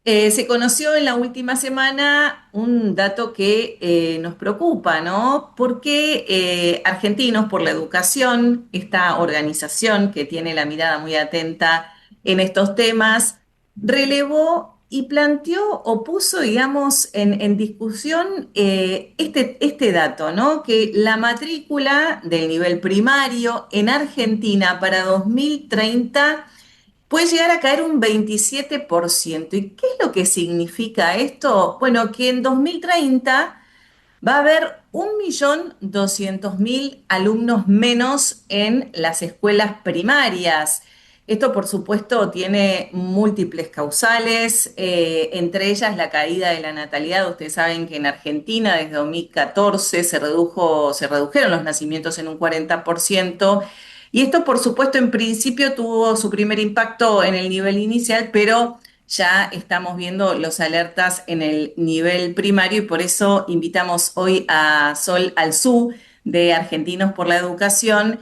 Se conoció en la última semana un dato que nos preocupa, ¿no? Porque Argentinos por la Educación, esta organización que tiene la mirada muy atenta en estos temas, relevó y planteó o puso, digamos, en discusión este dato, ¿no? Que la matrícula del nivel primario en Argentina para 2030 puede llegar a caer un 27%. ¿Y qué es lo que significa esto? Bueno, que en 2030 va a haber 1.200.000 alumnos menos en las escuelas primarias. Esto, por supuesto, tiene múltiples causales, entre ellas la caída de la natalidad. Ustedes saben que en Argentina desde 2014 se redujeron los nacimientos en un 40%. Y esto, por supuesto, en principio tuvo su primer impacto en el nivel inicial, pero ya estamos viendo los alertas en el nivel primario y por eso invitamos hoy a Sol Alzú de Argentinos por la Educación,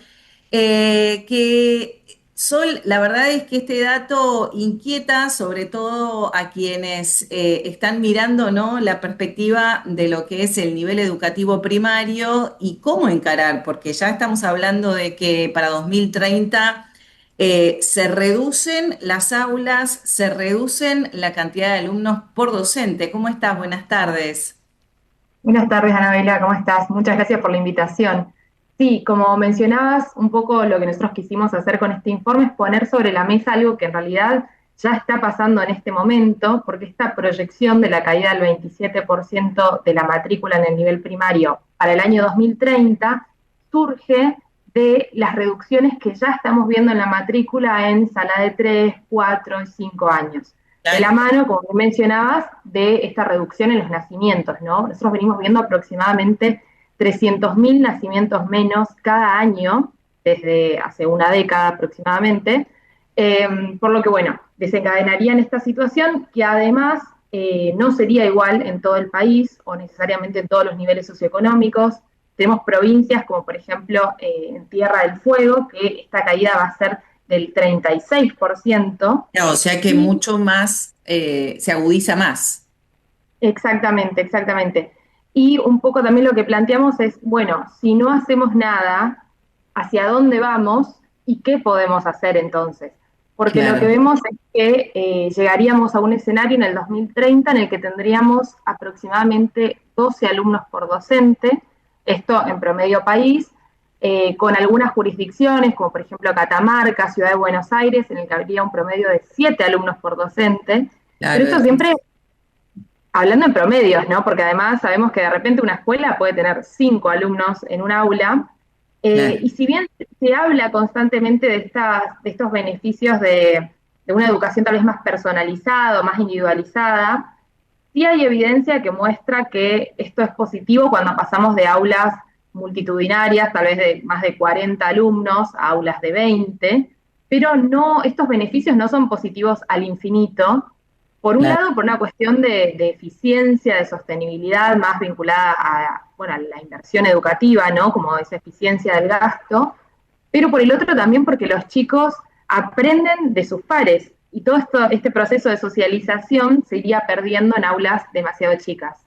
que Sol, la verdad es que este dato inquieta sobre todo a quienes están mirando, ¿no?, la perspectiva de lo que es el nivel educativo primario y cómo encarar, porque ya estamos hablando de que para 2030 se reducen las aulas, se reducen la cantidad de alumnos por docente. ¿Cómo estás? Buenas tardes. Buenas tardes, Anabela, ¿cómo estás? Muchas gracias por la invitación. Sí, como mencionabas, un poco lo que nosotros quisimos hacer con este informe es poner sobre la mesa algo que en realidad ya está pasando en este momento, porque esta proyección de la caída del 27% de la matrícula en el nivel primario para el año 2030 surge de las reducciones que ya estamos viendo en la matrícula en sala de 3, 4 y 5 años de la Claro. mano, como mencionabas, de esta reducción en los nacimientos, ¿no? Nosotros venimos viendo aproximadamente 300.000 nacimientos menos cada año, desde hace una década aproximadamente, por lo que, bueno, desencadenarían esta situación que además no sería igual en todo el país o necesariamente en todos los niveles socioeconómicos. Tenemos provincias como por ejemplo en Tierra del Fuego, que esta caída va a ser del 36%. Ya, o sea que Y mucho más, se agudiza más. exactamente, exactamente. Y un poco también lo que planteamos es, bueno, si no hacemos nada, ¿hacia dónde vamos y qué podemos hacer entonces? Porque lo que Claro. vemos es que llegaríamos a un escenario en el 2030 en el que tendríamos aproximadamente 12 alumnos por docente, esto en promedio país, con algunas jurisdicciones, como por ejemplo Catamarca, Ciudad de Buenos Aires, en el que habría un promedio de 7 alumnos por docente. Pero Claro, esto siempre hablando en promedios, ¿no? Porque además sabemos que de repente una escuela puede tener 5 alumnos en un aula, claro. y si bien se habla constantemente de estos beneficios de una educación tal vez más personalizada, más individualizada, sí hay evidencia que muestra que esto es positivo cuando pasamos de aulas multitudinarias, tal vez de más de 40 alumnos, a aulas de 20, pero no, estos beneficios no son positivos al infinito. Por un Claro. lado, por una cuestión de eficiencia, de sostenibilidad, más vinculada a, bueno, a la inversión educativa, ¿no? Como esa eficiencia del gasto, pero por el otro también porque los chicos aprenden de sus pares y todo este proceso de socialización se iría perdiendo en aulas demasiado chicas.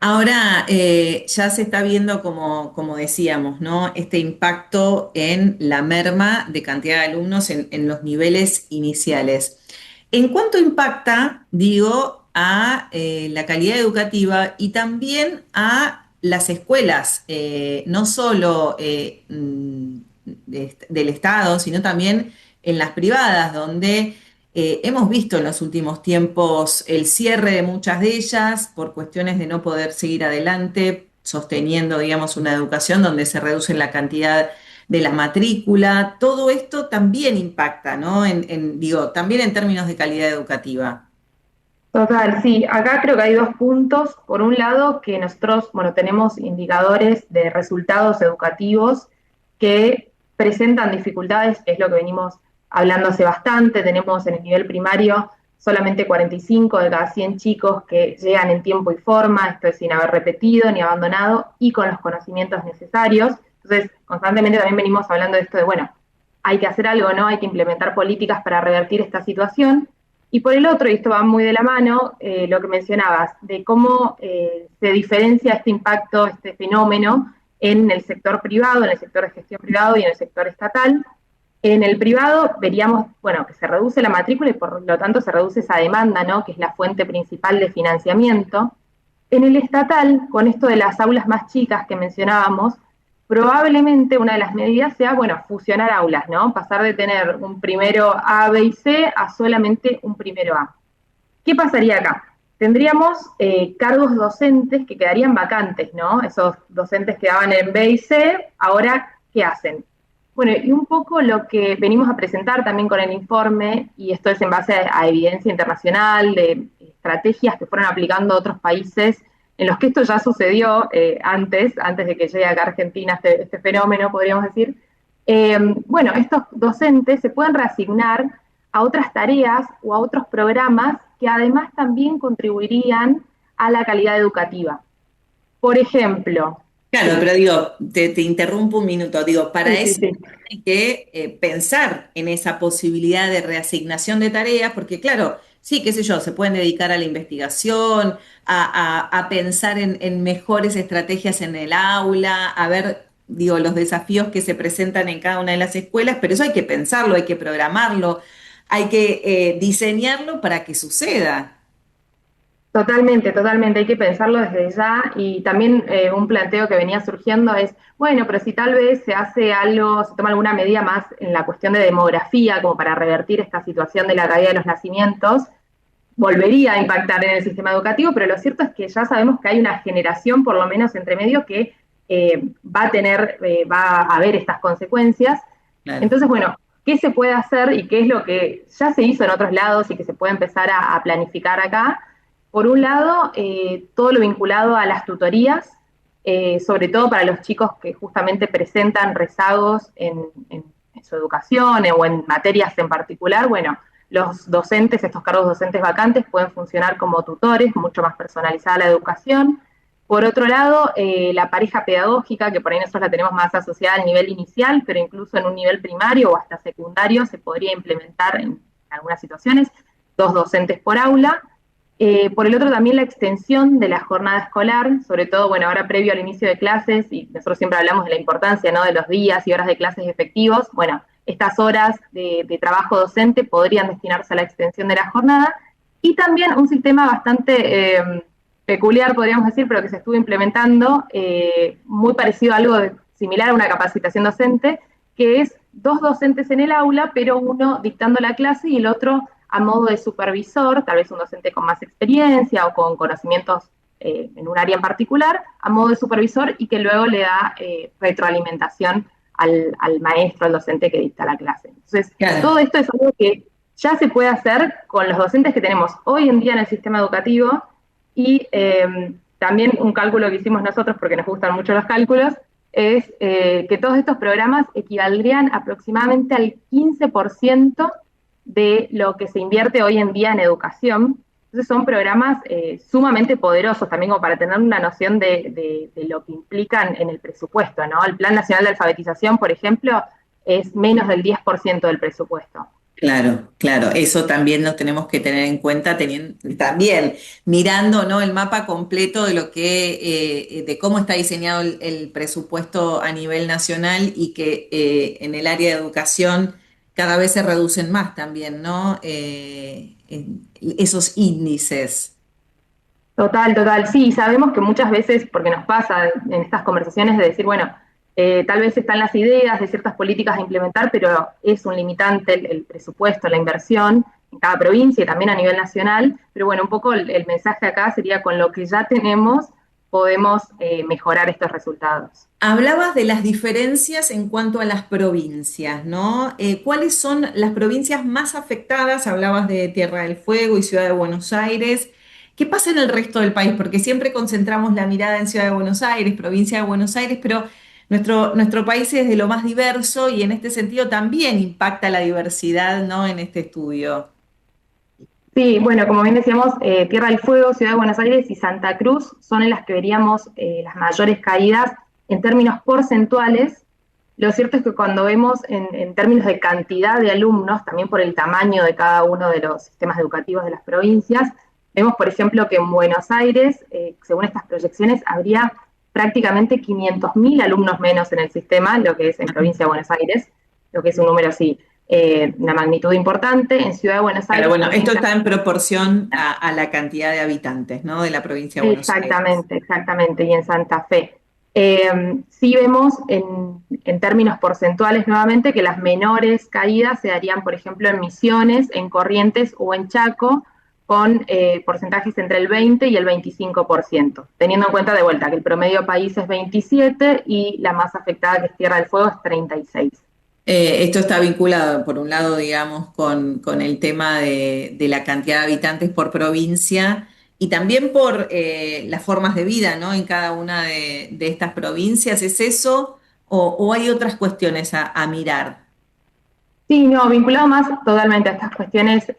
Ahora ya se está viendo, como decíamos, ¿no?, este impacto en la merma de cantidad de alumnos en los niveles iniciales. ¿En cuánto impacta, digo, a la calidad educativa y también a las escuelas, no solo del Estado, sino también en las privadas, donde hemos visto en los últimos tiempos el cierre de muchas de ellas por cuestiones de no poder seguir adelante, sosteniendo, digamos, una educación donde se reduce la cantidad de la matrícula? Todo esto también impacta, ¿no? Digo, también en términos de calidad educativa. Total, sí, acá creo que hay dos puntos. Por un lado, que nosotros, bueno, tenemos indicadores de resultados educativos que presentan dificultades, que es lo que venimos hablando hace bastante. Tenemos en el nivel primario solamente 45 de cada 100 chicos que llegan en tiempo y forma, esto es sin haber repetido ni abandonado y con los conocimientos necesarios. Entonces, constantemente también venimos hablando de esto de, bueno, hay que hacer algo, ¿no? Hay que implementar políticas para revertir esta situación. Y por el otro, y esto va muy de la mano, lo que mencionabas, de cómo se diferencia este impacto, este fenómeno en el sector privado, en el sector de gestión privado y en el sector estatal. En el privado veríamos, bueno, que se reduce la matrícula y por lo tanto se reduce esa demanda, ¿no? Que es la fuente principal de financiamiento. En el estatal, con esto de las aulas más chicas que mencionábamos, probablemente una de las medidas sea, bueno, fusionar aulas, ¿no? Pasar de tener un primero A, B y C a solamente un primero A. ¿Qué pasaría acá? Tendríamos cargos docentes que quedarían vacantes, ¿no? Esos docentes que daban en B y C, ahora, ¿qué hacen? Bueno, y un poco lo que venimos a presentar también con el informe, y esto es en base a evidencia internacional, de estrategias que fueron aplicando otros países, en los que esto ya sucedió antes de que llegue acá a Argentina este fenómeno, podríamos decir. Bueno, estos docentes se pueden reasignar a otras tareas o a otros programas que además también contribuirían a la calidad educativa. Por ejemplo, Claro, sí, pero digo, te interrumpo un minuto, digo, para sí, sí, eso sí. hay que pensar en esa posibilidad de reasignación de tareas, porque claro, sí, qué sé yo, se pueden dedicar a la investigación, a pensar en mejores estrategias en el aula, a ver, digo, los desafíos que se presentan en cada una de las escuelas, pero eso hay que pensarlo, hay que programarlo, hay que diseñarlo para que suceda. Totalmente, totalmente. Hay que pensarlo desde ya y también un planteo que venía surgiendo es, bueno, pero si tal vez se hace algo, se toma alguna medida más en la cuestión de demografía como para revertir esta situación de la caída de los nacimientos, volvería a impactar en el sistema educativo, pero lo cierto es que ya sabemos que hay una generación, por lo menos entre medio, que va a haber estas consecuencias. Claro. Entonces, bueno, ¿qué se puede hacer y qué es lo que ya se hizo en otros lados y que se puede empezar a planificar acá? Por un lado, todo lo vinculado a las tutorías, sobre todo para los chicos que justamente presentan rezagos en su educación o en materias en particular. Bueno, los docentes, estos cargos docentes vacantes, pueden funcionar como tutores, mucho más personalizada la educación. Por otro lado, la pareja pedagógica, que por ahí nosotros la tenemos más asociada al nivel inicial, pero incluso en un nivel primario o hasta secundario se podría implementar en algunas situaciones, dos docentes por aula. Por el otro también la extensión de la jornada escolar, sobre todo, bueno, ahora previo al inicio de clases, y nosotros siempre hablamos de la importancia, ¿no?, de los días y horas de clases efectivos. Bueno, estas horas de trabajo docente podrían destinarse a la extensión de la jornada, y también un sistema bastante peculiar, podríamos decir, pero que se estuvo implementando, muy parecido a algo similar a una capacitación docente, que es dos docentes en el aula, pero uno dictando la clase y el otro a modo de supervisor, tal vez un docente con más experiencia o con conocimientos en un área en particular, a modo de supervisor y que luego le da retroalimentación al maestro, al docente que dicta la clase. Entonces, Claro. todo esto es algo que ya se puede hacer con los docentes que tenemos hoy en día en el sistema educativo y también un cálculo que hicimos nosotros, porque nos gustan mucho los cálculos, es que todos estos programas equivaldrían aproximadamente al 15% de lo que se invierte hoy en día en educación. Entonces son programas sumamente poderosos también como para tener una noción de lo que implican en el presupuesto, ¿no? El Plan Nacional de Alfabetización, por ejemplo, es menos del 10% del presupuesto. Claro, claro, eso también lo tenemos que tener en cuenta, también mirando, ¿no?, el mapa completo de lo de cómo está diseñado el presupuesto a nivel nacional y que en el área de educación cada vez se reducen más también, ¿no? Esos índices. Total, total. Sí, sabemos que muchas veces, porque nos pasa en estas conversaciones de decir, bueno, tal vez están las ideas de ciertas políticas a implementar, pero es un limitante el presupuesto, la inversión en cada provincia y también a nivel nacional. Pero bueno, un poco el mensaje acá sería con lo que ya tenemos podemos mejorar estos resultados. Hablabas de las diferencias en cuanto a las provincias, ¿no? ¿Cuáles son las provincias más afectadas? Hablabas de Tierra del Fuego y Ciudad de Buenos Aires. ¿Qué pasa en el resto del país? Porque siempre concentramos la mirada en Ciudad de Buenos Aires, provincia de Buenos Aires, pero nuestro país es de lo más diverso y en este sentido también impacta la diversidad, ¿no?, en este estudio. Sí, bueno, como bien decíamos, Tierra del Fuego, Ciudad de Buenos Aires y Santa Cruz son en las que veríamos las mayores caídas en términos porcentuales. Lo cierto es que cuando vemos en términos de cantidad de alumnos, también por el tamaño de cada uno de los sistemas educativos de las provincias, vemos, por ejemplo, que en Buenos Aires, según estas proyecciones, habría prácticamente 500.000 alumnos menos en el sistema, lo que es en provincia de Buenos Aires, lo que es un número así, una magnitud importante. En Ciudad de Buenos Claro, Aires bueno, también esto está. está en proporción a la cantidad de habitantes, ¿no? De la provincia de Buenos Aires. Exactamente, exactamente, y en Santa Fe. Sí vemos en términos porcentuales nuevamente que las menores caídas se darían, por ejemplo, en Misiones, en Corrientes o en Chaco, con porcentajes entre el 20 y el 25%, teniendo en cuenta de vuelta que el promedio país es 27 y la más afectada, que es Tierra del Fuego, es 36. Esto está vinculado, por un lado, digamos, con el tema de la cantidad de habitantes por provincia y también por las formas de vida, ¿no? En cada una de estas provincias. ¿Es eso o hay otras cuestiones a mirar? Sí, no, vinculado más totalmente a estas cuestiones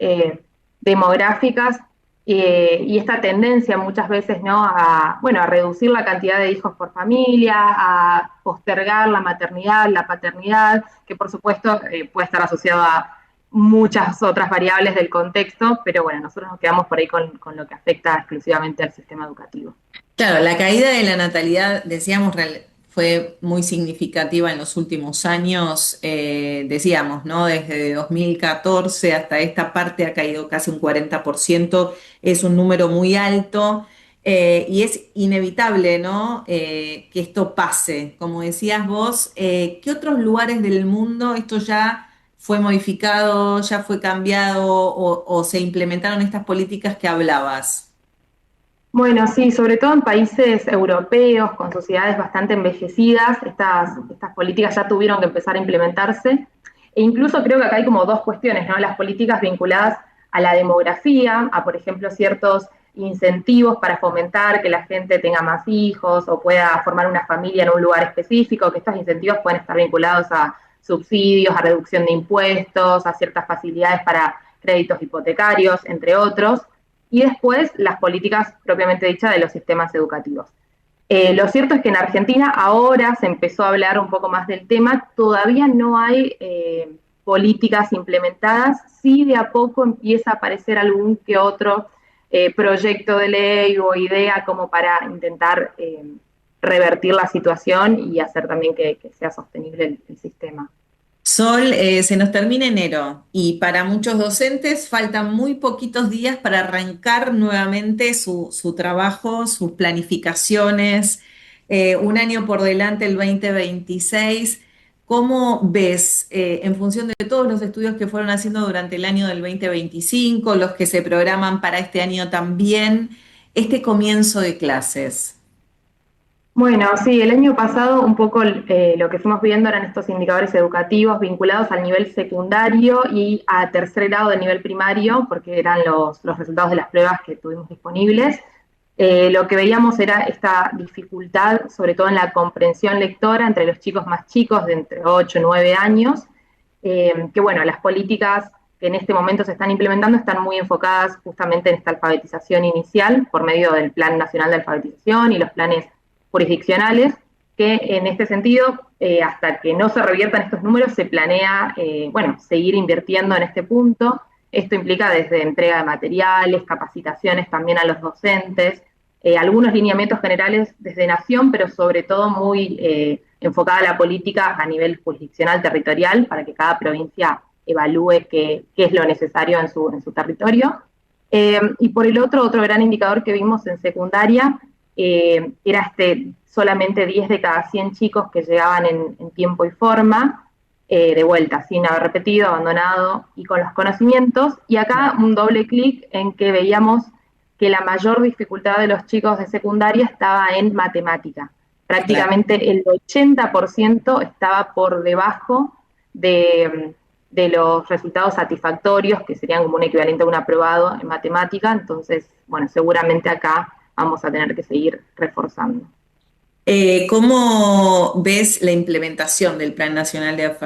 demográficas y esta tendencia muchas veces, ¿no? A, bueno, a reducir la cantidad de hijos por familia, a postergar la maternidad, la paternidad, que por supuesto puede estar asociado a muchas otras variables del contexto, pero bueno, nosotros nos quedamos por ahí con lo que afecta exclusivamente al sistema educativo. Claro, la caída de la natalidad, decíamos, fue muy significativa en los últimos años, decíamos, ¿no? Desde 2014 hasta esta parte ha caído casi un 40%, es un número muy alto y es inevitable, ¿no? Que esto pase. Como decías vos, ¿qué otros lugares del mundo esto ya fue modificado, ya fue cambiado o se implementaron estas políticas que hablabas? Bueno, sí, sobre todo en países europeos con sociedades bastante envejecidas, estas políticas ya tuvieron que empezar a implementarse. E incluso creo que acá hay como dos cuestiones, ¿no? Las políticas vinculadas a la demografía, a por ejemplo ciertos incentivos para fomentar que la gente tenga más hijos o pueda formar una familia en un lugar específico, que estos incentivos pueden estar vinculados a subsidios, a reducción de impuestos, a ciertas facilidades para créditos hipotecarios, entre otros, y después las políticas propiamente dichas de los sistemas educativos. Lo cierto es que en Argentina ahora se empezó a hablar un poco más del tema, todavía no hay políticas implementadas, sí de a poco empieza a aparecer algún que otro proyecto de ley o idea como para intentar revertir la situación y hacer también que sea sostenible el sistema. Sol, se nos termina enero y para muchos docentes faltan muy poquitos días para arrancar nuevamente su trabajo, sus planificaciones, un año por delante, el 2026. ¿Cómo ves, en función de todos los estudios que fueron haciendo durante el año del 2025, los que se programan para este año también, este comienzo de clases? Bueno, sí, el año pasado un poco lo que fuimos viendo eran estos indicadores educativos vinculados al nivel secundario y a tercer grado del nivel primario, porque eran los resultados de las pruebas que tuvimos disponibles. Lo que veíamos era esta dificultad, sobre todo en la comprensión lectora entre los chicos más chicos de entre 8 y 9 años, que bueno, las políticas que en este momento se están implementando están muy enfocadas justamente en esta alfabetización inicial por medio del Plan Nacional de Alfabetización y los planes jurisdiccionales, que en este sentido, hasta que no se reviertan estos números, se planea, bueno, seguir invirtiendo en este punto. Esto implica desde entrega de materiales, capacitaciones también a los docentes, algunos lineamientos generales desde Nación, pero sobre todo muy enfocada a la política a nivel jurisdiccional territorial, para que cada provincia evalúe qué es lo necesario en su territorio. Y por el otro gran indicador que vimos en secundaria era solamente 10 de cada 100 chicos que llegaban en tiempo y forma, de vuelta, sin haber repetido, abandonado y con los conocimientos. Y acá un doble clic en que veíamos que la mayor dificultad de los chicos de secundaria estaba en matemática. Claro. Prácticamente el 80% estaba por debajo de los resultados satisfactorios, que serían como un equivalente a un aprobado en matemática. Entonces, bueno, seguramente acá vamos a tener que seguir reforzando. ¿Cómo ves la implementación del Plan Nacional de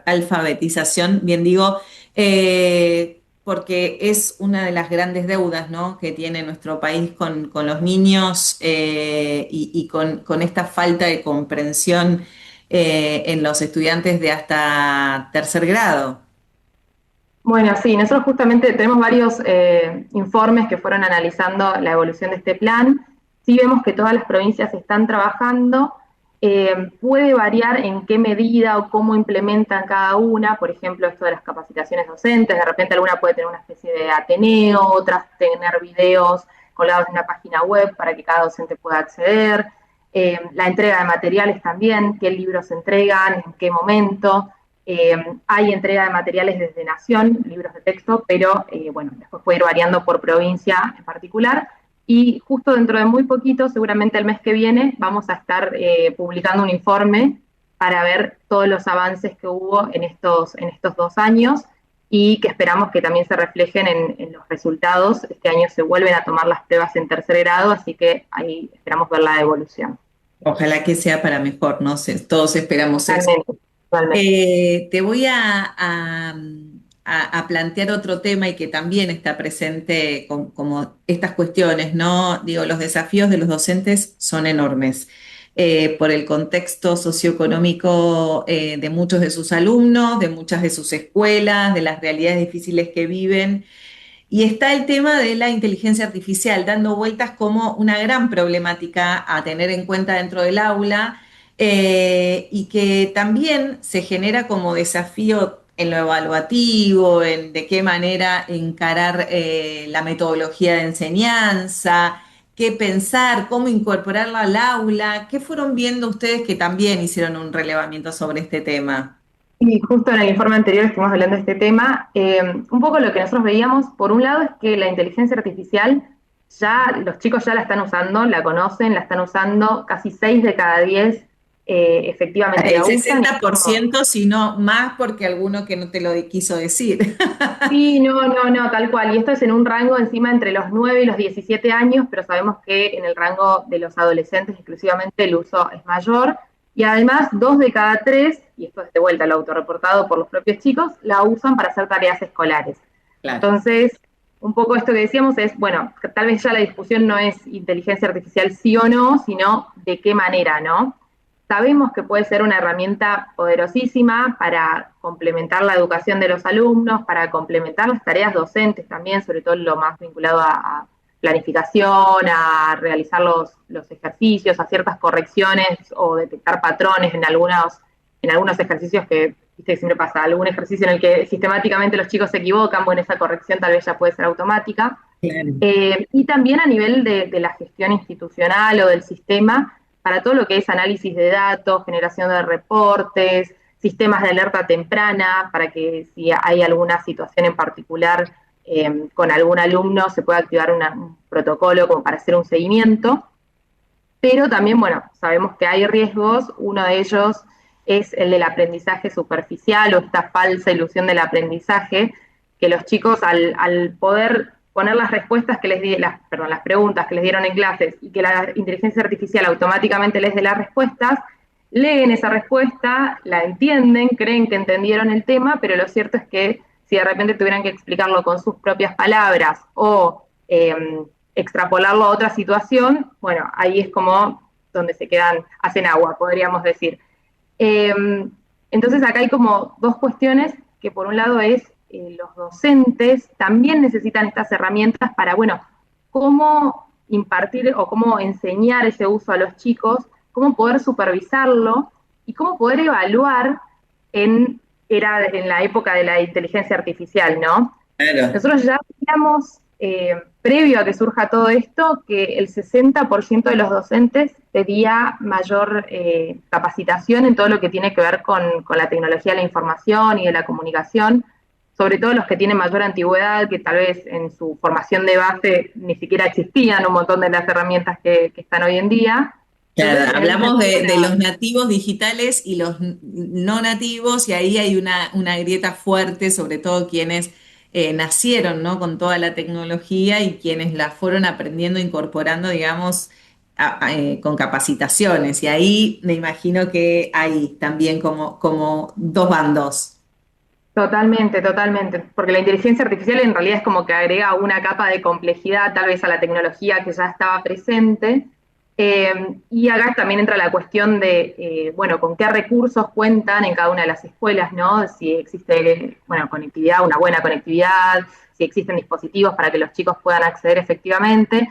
Alfabetización? Bien digo, porque es una de las grandes deudas, ¿no? Que tiene nuestro país con los niños y con esta falta de comprensión en los estudiantes de hasta tercer grado. Bueno, sí, nosotros justamente tenemos varios informes que fueron analizando la evolución de este plan. Sí vemos que todas las provincias están trabajando. Puede variar en qué medida o cómo implementan cada una. Por ejemplo, esto de las capacitaciones docentes. De repente alguna puede tener una especie de ateneo, otras tener videos colgados en una página web para que cada docente pueda acceder. La entrega de materiales también, qué libros se entregan, en qué momento. Hay entrega de materiales desde Nación, libros de texto, pero bueno, después puede ir variando por provincia en particular. Y justo dentro de muy poquito, seguramente el mes que viene, vamos a estar publicando un informe para ver todos los avances que hubo en estos 2 años y que esperamos que también se reflejen en los resultados. Este año se vuelven a tomar las pruebas en tercer grado, así que ahí esperamos ver la evolución. Ojalá que sea para mejor, ¿no? Todos esperamos eso. Totalmente, totalmente. Te voy a plantear otro tema y que también está presente como estas cuestiones, ¿no? Digo, los desafíos de los docentes son enormes por el contexto socioeconómico de muchos de sus alumnos, de muchas de sus escuelas, de las realidades difíciles que viven. Y está el tema de la inteligencia artificial dando vueltas como una gran problemática a tener en cuenta dentro del aula y que también se genera como desafío en lo evaluativo, en de qué manera encarar la metodología de enseñanza, qué pensar, cómo incorporarla al aula. ¿Qué fueron viendo ustedes que también hicieron un relevamiento sobre este tema? Y justo en el informe anterior estuvimos hablando de este tema. Un poco lo que nosotros veíamos, por un lado, es que la inteligencia artificial ya los chicos ya la están usando, la conocen, la están usando, casi 6 de cada 10 efectivamente El la usan. Y 60%, si no más, porque alguno que no te lo quiso decir. sí, no, no, no, tal cual. Y esto es en un rango encima entre los 9 y los 17 años, pero sabemos que en el rango de los adolescentes exclusivamente el uso es mayor. Y además, 2 de cada 3, y esto es de vuelta lo autorreportado por los propios chicos, la usan para hacer tareas escolares. Claro. Entonces, un poco esto que decíamos es, bueno, tal vez ya la discusión no es inteligencia artificial sí o no, sino de qué manera, ¿no? Sabemos que puede ser una herramienta poderosísima para complementar la educación de los alumnos, para complementar las tareas docentes también, sobre todo lo más vinculado a planificación, a realizar los ejercicios, a ciertas correcciones o detectar patrones en algunos ejercicios que, viste, siempre pasa, algún ejercicio en el que sistemáticamente los chicos se equivocan, bueno, esa corrección tal vez ya puede ser automática. Claro. Y también a nivel de la gestión institucional o del sistema, para todo lo que es análisis de datos, generación de reportes, sistemas de alerta temprana, para que si hay alguna situación en particular con algún alumno se pueda activar un protocolo como para hacer un seguimiento. Pero también, bueno, sabemos que hay riesgos, uno de ellos es el del aprendizaje superficial o esta falsa ilusión del aprendizaje, que los chicos al poder poner las respuestas que les di, perdón, las preguntas que les dieron en clases y que la inteligencia artificial automáticamente les dé las respuestas, leen esa respuesta, la entienden, creen que entendieron el tema, pero lo cierto es que si de repente tuvieran que explicarlo con sus propias palabras o extrapolarlo a otra situación, bueno, ahí es como donde se quedan, hacen agua, podríamos decir. Eh, entonces acá hay como dos cuestiones, que por un lado es los docentes también necesitan estas herramientas para, bueno, cómo impartir o cómo enseñar ese uso a los chicos, cómo poder supervisarlo y cómo poder evaluar en la época de la inteligencia artificial, ¿no? Claro. Nosotros ya veíamos, previo a que surja todo esto, que el 60% de los docentes pedía mayor capacitación en todo lo que tiene que ver con la tecnología de la información y de la comunicación, sobre todo los que tienen mayor antigüedad, que tal vez en su formación de base ni siquiera existían un montón de las herramientas que están hoy en día. Entonces, Claro, en ese hablamos sentido, de los nativos digitales y los no nativos, y ahí hay una grieta fuerte, sobre todo quienes nacieron, ¿no? Con toda la tecnología y quienes la fueron aprendiendo, incorporando, digamos, con capacitaciones. Y ahí me imagino que hay también como dos bandos. totalmente, totalmente, porque la inteligencia artificial en realidad es como que agrega una capa de complejidad tal vez a la tecnología que ya estaba presente. Y acá también entra la cuestión de, bueno, con qué recursos cuentan en cada una de las escuelas, ¿no? Si existe, bueno, conectividad, una buena conectividad, si existen dispositivos para que los chicos puedan acceder efectivamente,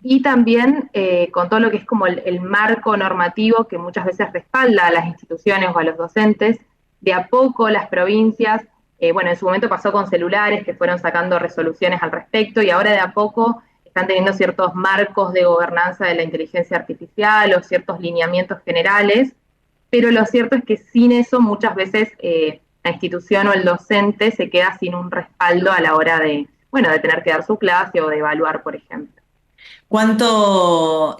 y también con todo lo que es como el marco normativo que muchas veces respalda a las instituciones o a los docentes. De a poco las provincias, bueno, en su momento pasó con celulares que fueron sacando resoluciones al respecto y ahora de a poco están teniendo ciertos marcos de gobernanza de la inteligencia artificial o ciertos lineamientos generales, pero lo cierto es que sin eso muchas veces la institución o el docente se queda sin un respaldo a la hora de, bueno, de tener que dar su clase o de evaluar, por ejemplo. Cuánto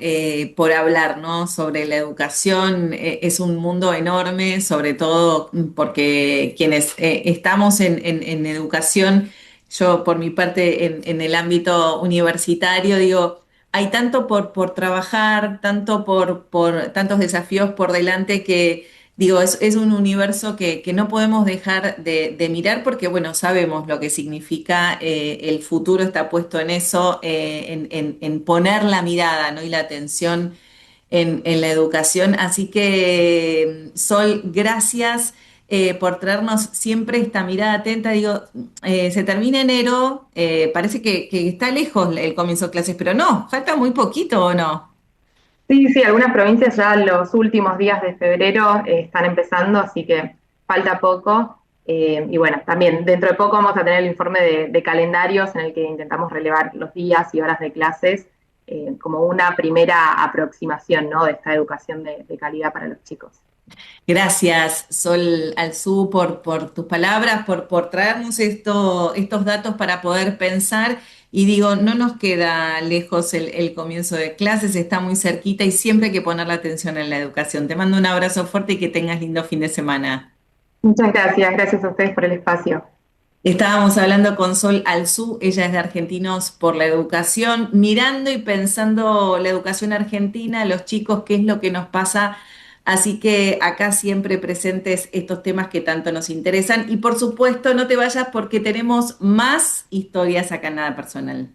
por hablar, ¿no? Sobre la educación, es un mundo enorme, sobre todo porque quienes estamos en educación, yo por mi parte en el ámbito universitario, digo, hay tanto por trabajar, tanto por tantos desafíos por delante que digo, es un universo que no podemos dejar de mirar porque, bueno, sabemos lo que significa, el futuro está puesto en eso, en poner la mirada, ¿no? Y la atención en la educación. Así que, Sol, gracias por traernos siempre esta mirada atenta. Digo, se termina enero, parece que está lejos el comienzo de clases, pero no, falta muy poquito, ¿o no? Sí, sí, algunas provincias ya los últimos días de febrero están empezando, así que falta poco. Y bueno, también dentro de poco vamos a tener el informe de calendarios en el que intentamos relevar los días y horas de clases como una primera aproximación, ¿no? De esta educación de calidad para los chicos. Gracias, Sol Alzú, por tus palabras, por traernos estos datos para poder pensar. Y digo, no nos queda lejos el comienzo de clases, está muy cerquita y siempre hay que poner la atención en la educación. Te mando un abrazo fuerte y que tengas lindo fin de semana. Muchas gracias, gracias a ustedes por el espacio. Estábamos hablando con Sol Alzú, ella es de Argentinos por la Educación, mirando y pensando la educación argentina, los chicos, qué es lo que nos pasa. Así que acá siempre presentes estos temas que tanto nos interesan. Y por supuesto, no te vayas porque tenemos más historias acá en Nada Personal.